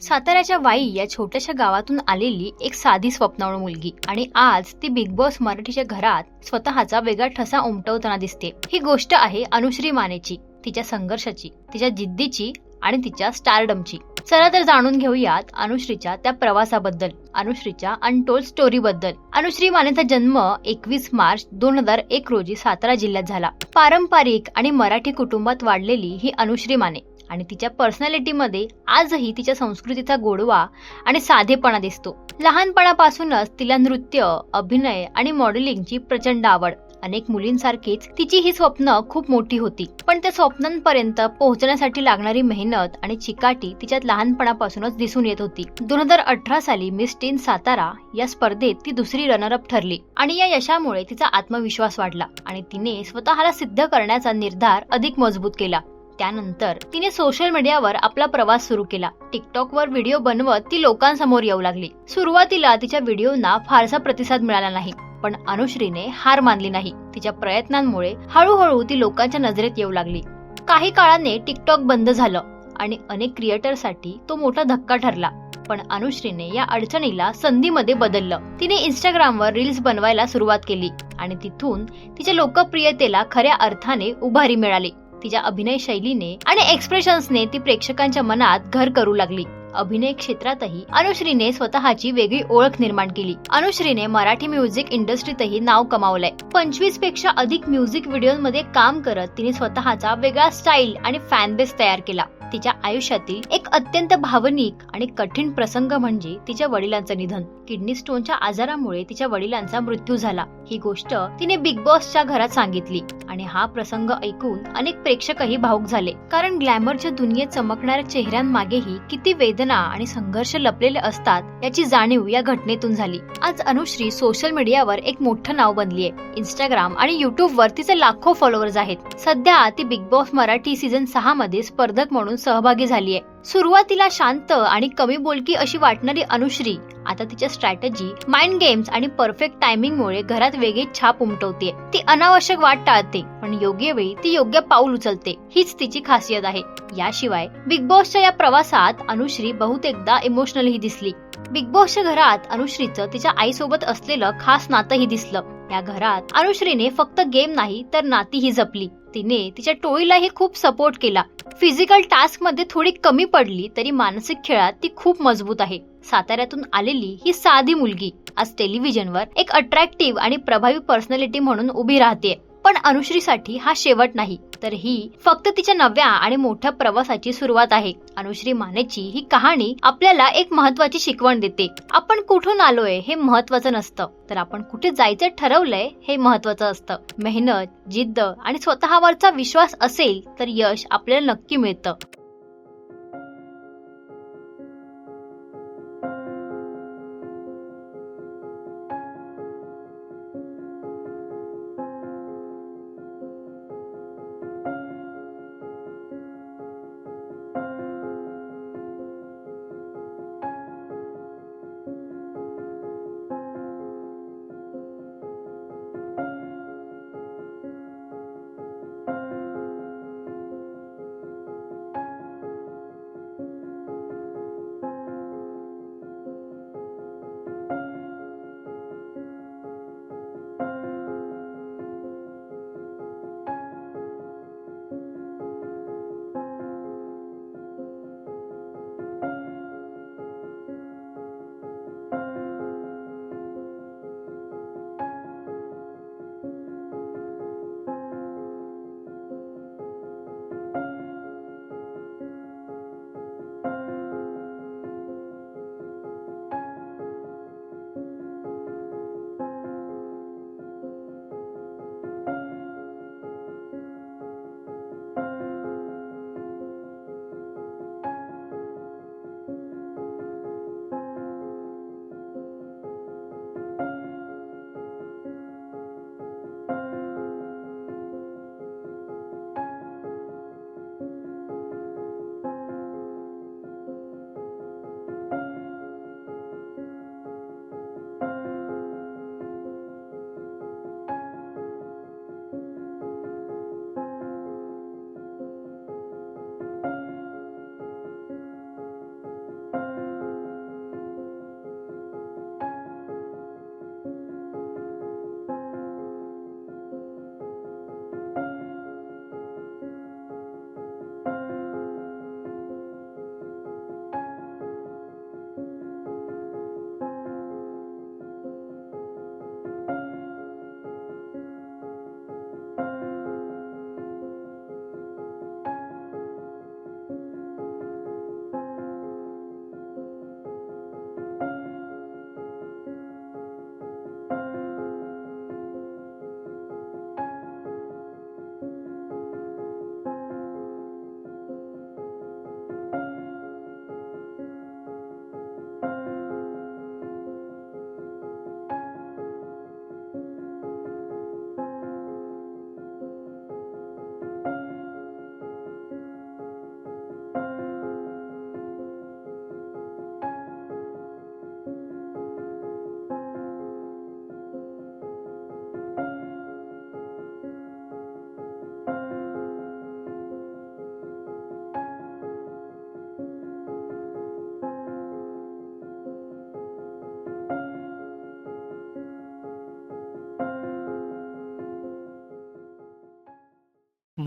साताऱ्याच्या वाई या छोट्याशा गावातून आलेली एक साधी स्वप्नाळू मुलगी आणि आज ती बिग बॉस मराठीच्या घरात स्वतःचा वेगळा ठसा उमटवताना दिसते। ही गोष्ट आहे अनुश्री मानेची, तिच्या संघर्षाची, तिच्या जिद्दीची आणि तिच्या स्टारडमची। चला तर जाणून घेऊयात अनुश्रीच्या त्या प्रवासाबद्दल, अनुश्रीच्या अनटोल्ड स्टोरी बद्दल। अनुश्री मानेचा जन्म 21 मार्च 2001 रोजी सातारा जिल्ह्यात झाला। पारंपरिक आणि मराठी कुटुंबात वाढलेली ही अनुश्री माने आणि तिच्या पर्सनॅलिटीमध्ये आजही तिच्या संस्कृतीचा गोडवा आणि साधेपणा दिसतो। लहानपणापासूनच तिला नृत्य, अभिनय आणि मॉडेलिंगची प्रचंड आवड। अनेक मुलींसारखीच तिची ही स्वप्न खूप मोठी होती, पण त्या स्वप्नांपर्यंत पोहोचण्यासाठी लागणारी मेहनत आणि चिकाटी तिच्यात लहानपणापासूनच दिसून येत होती। 2018 साली मिस टीन सातारा या स्पर्धेत ती दुसरी रनरअप ठरली आणि या यशामुळे तिचा आत्मविश्वास वाढला आणि तिने स्वतःला सिद्ध करण्याचा निर्धार अधिक मजबूत केला। त्यानंतर तिने सोशल मीडियावर आपला प्रवास सुरू केला। टिकटॉकवर व्हिडिओ बनवत ती लोकांसमोर येऊ लागली। सुरुवातीला तिच्या व्हिडिओना फारसा प्रतिसाद मिळाला नाही, पण अनुश्रीने हार मानली नाही। तिच्या प्रयत्नांमुळे हळूहळू ती लोकांच्या नजरेत येऊ लागली। काही काळाने टिकटॉक बंद झालं आणि अनेक क्रिएटरसाठी तो मोठा धक्का ठरला, पण अनुश्रीने या अडचणीला संधीमध्ये बदललं। तिने इंस्टाग्रामवर रील्स बनवायला सुरुवात केली आणि तिथून तिच्या लोकप्रियतेला खऱ्या अर्थाने उभारी मिळाली। तिच्या अभिनय शैलीने आणि एक्सप्रेशन्सने ती प्रेक्षकांच्या मनात घर करू लागली। अभिनय क्षेत्रातही अनुश्रीने स्वतःची वेगळी ओळख निर्माण केली। अनुश्रीने मराठी म्युझिक इंडस्ट्रीतही नाव कमावलंय। 25 पेक्षा अधिक म्युझिक व्हिडिओमध्ये काम करत तिने स्वतःचा वेगळा स्टाईल आणि फॅन बेस तयार केला। तिच्या आयुष्यातील एक अत्यंत भावनिक आणि कठीण प्रसंग म्हणजे तिच्या वडिलांचं निधन। किडनी स्टोनच्या आजारामुळे तिच्या वडिलांचा मृत्यू झाला। ही गोष्ट तिने बिग बॉसच्या घरात सांगितली आणि हा प्रसंग ऐकून अनेक प्रेक्षकही भावुक झाले, कारण ग्लॅमरच्या दुनियेत चमकणाऱ्या चेहऱ्यांमागेही किती वेदना आणि संघर्ष लपलेले असतात याची जाणीव या घटनेतून झाली। आज अनुश्री सोशल मीडियावर एक मोठं नाव बनलीये। इंस्टाग्राम आणि युट्यूबवर तिचे लाखो फॉलोअर्स आहेत। सध्या ती बिग बॉस मराठी सीझन 6 मध्ये स्पर्धक म्हणून सहभागी झालीये। सुरुवातीला शांत आणि कमी बोलकी अशी वाटणारी अनुश्री आता तिच्या स्ट्रॅटेजी, माइंड गेम्स आणि परफेक्ट टायमिंगमुळे घरात वेगळी छाप उमटवते। ती अनावश्यक वाट टाळते, पण योग्य वेळी ती योग्य पाऊल उचलते, हीच तिची खासियत आहे। याशिवाय बिग बॉसच्या या प्रवासात अनुश्री बहुतेकदा इमोशनलही दिसली। बिग बॉसच्या घरात अनुश्रीचं तिच्या आईसोबत असलेलं खास नातंही दिसलं। या घरात अनुश्रीने फक्त गेम नाही तर नातीही जपली। तिने तिच्या टोळीलाही खूप सपोर्ट केला। फिजिकल टास्क मध्ये थोडी कमी पडली तरी मानसिक खेळात ती खूप मजबूत आहे। साताऱ्यातून आलेली ही साधी मुलगी आज टेलिव्हिजनवर एक अट्रॅक्टिव्ह आणि प्रभावी पर्सनॅलिटी म्हणून उभी राहते। पण अनुश्रीसाठी हा शेवट नाही, तर ही फक्त तिच्या नव्या आणि मोठ्या प्रवासाची सुरुवात आहे। अनुश्री मानेची ही कहाणी आपल्याला एक महत्त्वाची शिकवण देते। आपण कुठून आलोय हे महत्त्वाचं नसतं, तर आपण कुठे जायचं ठरवलंय हे महत्त्वाचं असतं। मेहनत, जिद्द आणि स्वतःवरचा विश्वास असेल तर यश आपल्याला नक्की मिळतं।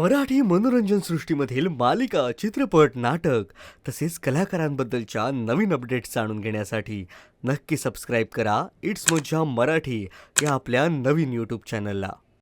मराठी मनोरंजन सृष्टीमधील मालिका, चित्रपट, नाटक तसेच कलाकारांबद्दलच्या नवीन अपडेट्स जाणून घेण्यासाठी नक्की सबस्क्राईब करा इट्स मज्जा मराठी या आपल्या नवीन यूट्यूब चॅनलला.